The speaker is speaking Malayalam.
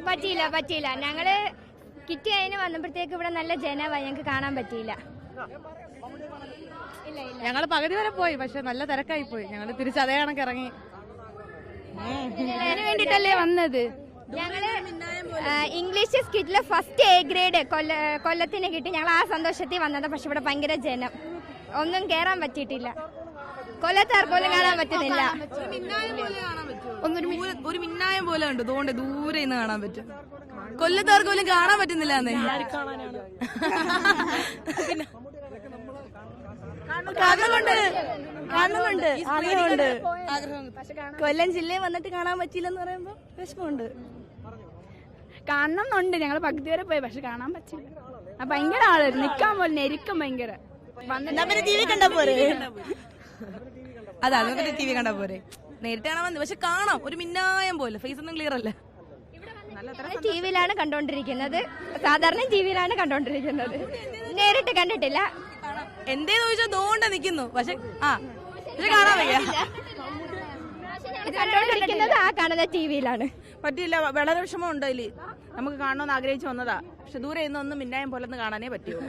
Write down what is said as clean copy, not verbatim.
പറ്റിയില്ല. ഞങ്ങള് കിറ്റ് കഴിഞ്ഞ് വന്നപ്പോഴത്തേക്ക് ഇവിടെ നല്ല ജനമായി, ഞങ്ങൾക്ക് കാണാൻ പറ്റിയില്ല. ഞങ്ങൾ പകുതി വരെ പോയി, പക്ഷെ നല്ല തിരക്കായി പോയി. ഞങ്ങൾ തിരിച്ച് അതേ കണക്ക് ഇറങ്ങി. അതിന് വേണ്ടിട്ടല്ലേ വന്നത്. ഞങ്ങള് ഇംഗ്ലീഷ് സ്കിറ്റില് ഫസ്റ്റ് എ ഗ്രേഡ് കൊല്ലത്തിന് കിട്ടി. ഞങ്ങൾ ആ സന്തോഷത്തിൽ വന്നത്. പക്ഷെ ഇവിടെ ഭയങ്കര ജനം, ഒന്നും കേറാൻ പറ്റിയിട്ടില്ല. കൊല്ലത്താർക്കൊന്നും കാണാൻ പറ്റുന്നില്ല. ഒരു മിന്നായം പോലെ ഉണ്ട്, തോണ്ട് ദൂരെ നിന്ന് കാണാൻ പറ്റും. കൊല്ലത്താർക്ക് പോലും കാണാൻ പറ്റുന്നില്ല. കാണുന്നുണ്ട്, ആഗ്രഹമുണ്ട്. കൊല്ലം ജില്ലയിൽ വന്നിട്ട് കാണാൻ പറ്റിയില്ലെന്ന് പറയുമ്പോ വിഷമമുണ്ട്. കാണണമെന്നുണ്ട്. ഞങ്ങൾ പകുതി വരെ പോയി, പക്ഷെ കാണാൻ പറ്റില്ല. ഭയങ്കര ആളായിരുന്നു, നിക്കാൻ പോലെ നെരുക്കം ഭയങ്കര. ടി വി കണ്ടാ പോരെ? അതെ, അതൊക്കെ ടി വി കണ്ടാ പോരെ. നേരിട്ട് കാണാൻ വന്നു, പക്ഷെ കാണാം ഒരു മിന്നായം പോലെ. ഫേസ് ഒന്നും ക്ലിയർ അല്ല. ടിവിയിലാണ് കണ്ടോണ്ടിരിക്കുന്നത്, സാധാരണ ടിവിയിലാണ് കണ്ടോണ്ടിരിക്കുന്നത്. നേരിട്ട് കണ്ടിട്ടില്ല. എന്തേന്ന് ചോദിച്ചാൽ ദോണ്ട നിക്കുന്നു, പക്ഷെ കാണാൻ വയ്യ. കണ്ടോണ്ടിരിക്കുന്നത് ആ കാണുന്ന ടിവിയിലാണ്. പറ്റിയില്ല, വളരെ വിഷമമുണ്ട്. അതില് നമുക്ക് കാണണമെന്ന് ആഗ്രഹിച്ചു വന്നതാ, പക്ഷെ ദൂരെ ഇന്നൊന്നും മിന്നായം പോലെ കാണാനേ പറ്റുമോ.